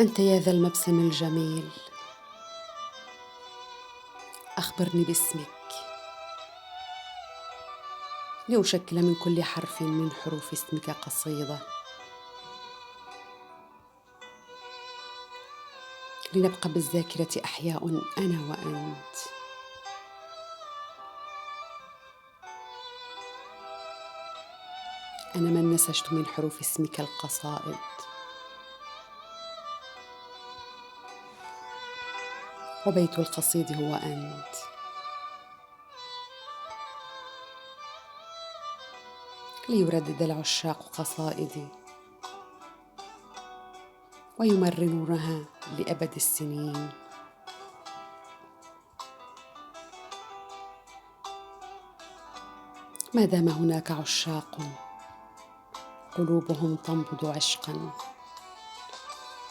أنت يا ذا المبسم الجميل، أخبرني باسمك لأشكل من كل حرف من حروف اسمك قصيدة، لنبقى بالذاكرة أحياء أنا وأنت. أنا من نسجت من حروف اسمك القصائد، وبيت القصيد هو أنت. ليردد العشاق قصائدي ويمررونها لأبد السنين. ما دام هناك عشاق قلوبهم تنبض عشقا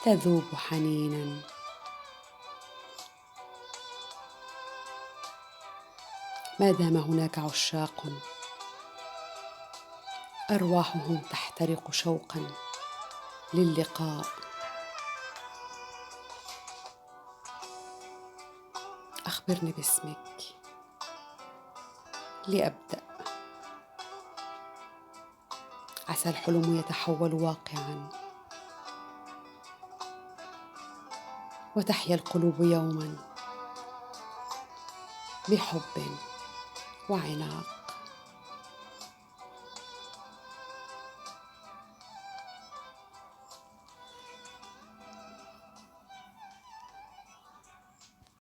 تذوب حنينا، ما دام هناك عشاق أرواحهم تحترق شوقا للقاء. أخبرني باسمك لأبدأ، عسى الحلم يتحول واقعا وتحيا القلوب يوما بحب وعناق.